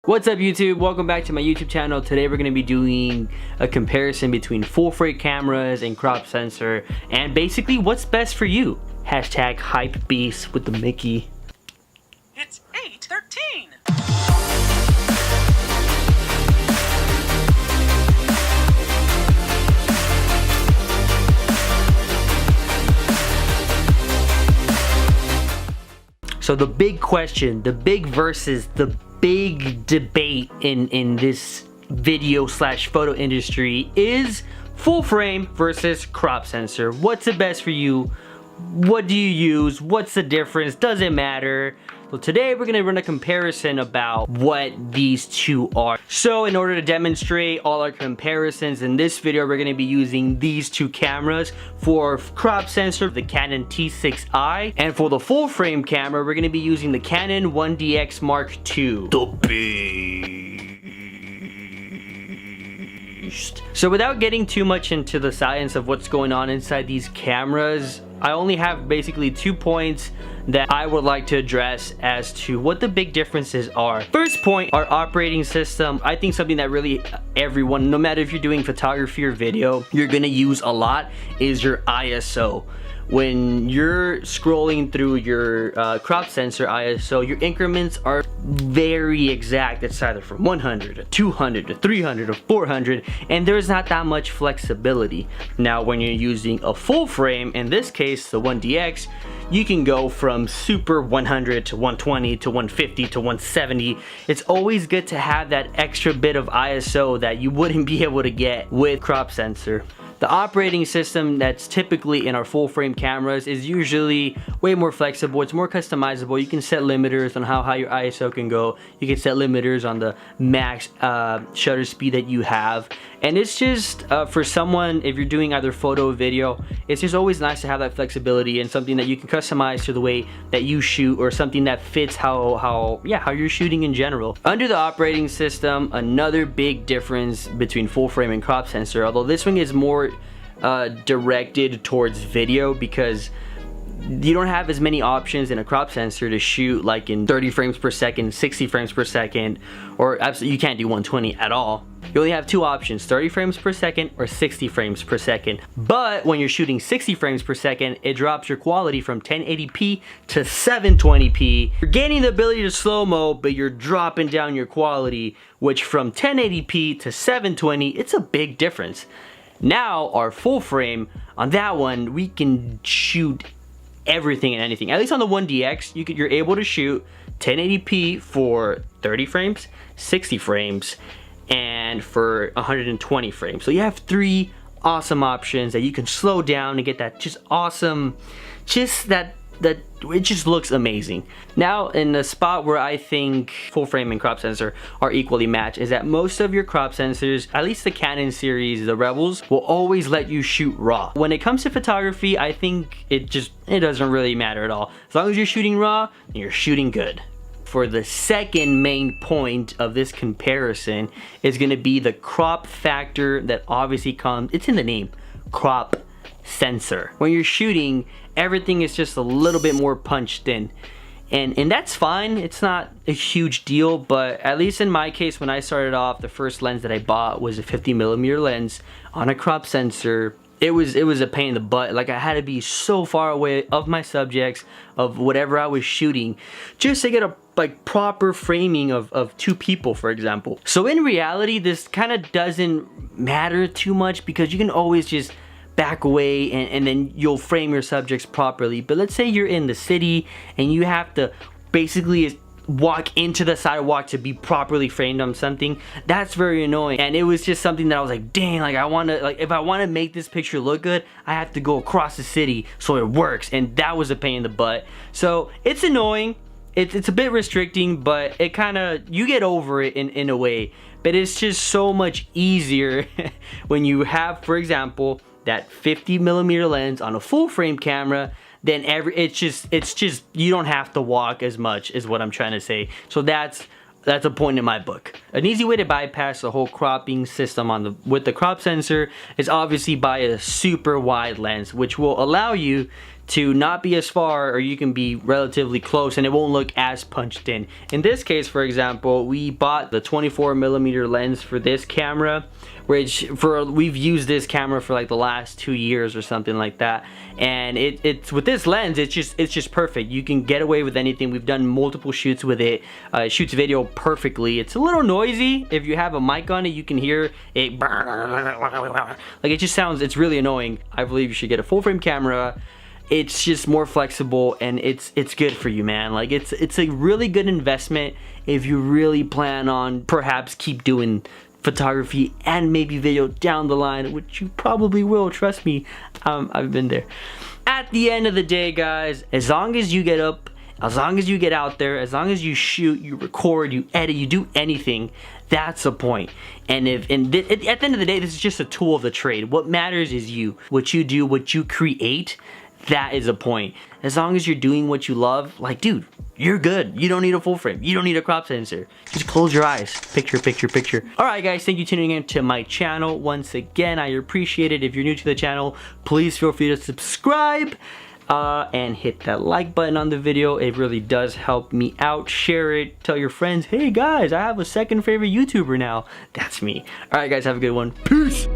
What's up YouTube? Welcome back to my YouTube channel. Today we're going to be doing a comparison between full frame cameras and crop sensor and basically what's best for you. Hashtag hypebeast with the Mickey. It's 8:13. So the big question, the big versus, the big debate in this video slash photo industry is full frame versus crop sensor. What's the best for you? What do you use? What's the difference? Does it matter? So today we're gonna run a comparison about what these two are. So in order to demonstrate all our comparisons in this video, we're gonna be using these two cameras. For crop sensor, the Canon T6i, and for the full frame camera, we're gonna be using the Canon 1DX Mark II. The beast. So without getting too much into the science of what's going on inside these cameras, I only have basically 2 points that I would like to address as to what the big differences are. First point, our operating system. I think something that really everyone, no matter if you're doing photography or video, you're gonna use a lot is your ISO. When you're scrolling through your crop sensor ISO, your increments are very exact. It's either from 100 to 200 to 300 to 400, and there's not that much flexibility. Now when you're using a full frame, in this case the 1DX, you can go from super 100 to 120 to 150 to 170. It's always good to have that extra bit of ISO that you wouldn't be able to get with crop sensor. The operating system that's typically in our full frame cameras is usually way more flexible. It's more customizable. You can set limiters on how high your ISO can go. You can set limiters on the max shutter speed that you have. And it's just for someone, if you're doing either photo or video, it's just always nice to have that flexibility and something that you can customize to the way that you shoot, or something that fits how you're shooting in general. Under the operating system, another big difference between full frame and crop sensor, although this one is more directed towards video, because you don't have as many options in a crop sensor to shoot like in 30 frames per second, 60 frames per second, or absolutely you can't do 120 at all. You only have two options, 30 frames per second or 60 frames per second. But when you're shooting 60 frames per second, it drops your quality from 1080p to 720p. You're gaining the ability to slow-mo, but you're dropping down your quality, which from 1080p to 720, it's a big difference. Now our full frame, on that one, we can shoot everything and anything. At least on the 1DX, you're able to shoot 1080p for 30 frames, 60 frames, and for 120 frames. So you have three awesome options that you can slow down and get that just awesome, it just looks amazing. Now in the spot where I think full frame and crop sensor are equally matched is that most of your crop sensors, at least the Canon series, the revolves, will always let you shoot raw. When it comes to photography, I think it doesn't really matter at all. As long as you're shooting raw, you're shooting good. For the second main point of this comparison is going to be the crop factor that obviously comes, it's in the name, crop sensor. When you're shooting, everything is just a little bit more punched in, and that's fine. It's not a huge deal, but at least in my case, when I started off, the first lens that I bought was a 50mm lens on a crop sensor. It was a pain in the butt. Like, I had to be so far away of my subjects, of whatever I was shooting, just to get a proper framing of two people, for example. So in reality, this kind of doesn't matter too much, because you can always just back away and then you'll frame your subjects properly. But let's say you're in the city and you have to basically walk into the sidewalk to be properly framed on something. That's very annoying, and it was just something that I was like, dang, like if I want to make this picture look good, I have to go across the city so it works, and that was a pain in the butt. So it's annoying, it's a bit restricting, but it kind of, you get over it in a way. But it's just so much easier when you have, for example, that 50mm lens on a full frame camera. Then it's just you don't have to walk as much, is what I'm trying to say. So that's a point in my book. An easy way to bypass the whole cropping system with the crop sensor is obviously buy a super wide lens, which will allow you to not be as far, or you can be relatively close and it won't look as punched in. In this case, for example, we bought the 24mm lens for this camera, which we've used this camera for like the last 2 years or something like that, and it's with this lens, it's just perfect. You can get away with anything. We've done multiple shoots with it. It shoots video perfectly. It's a little noisy. If you have a mic on it, you can hear it like it just sounds, it's really annoying. I believe you should get a full frame camera. It's just more flexible and it's good for you, man. Like it's a really good investment if you really plan on perhaps keep doing photography and maybe video down the line, which you probably will, trust me. I've been there. At the end of the day, guys, as long as you get up, as long as you get out there, as long as you shoot, you record, you edit, you do anything, that's the point. And at the end of the day, this is just a tool of the trade. What matters is you, what you do, what you create. That is a point. As long as you're doing what you love, like, dude, you're good. You don't need a full frame. You don't need a crop sensor. Just close your eyes. Picture, picture, picture. Alright guys, thank you for tuning in to my channel. Once again, I appreciate it. If you're new to the channel, please feel free to subscribe and hit that like button on the video. It really does help me out. Share it. Tell your friends, hey guys, I have a second favorite YouTuber now. That's me. Alright guys, have a good one. Peace!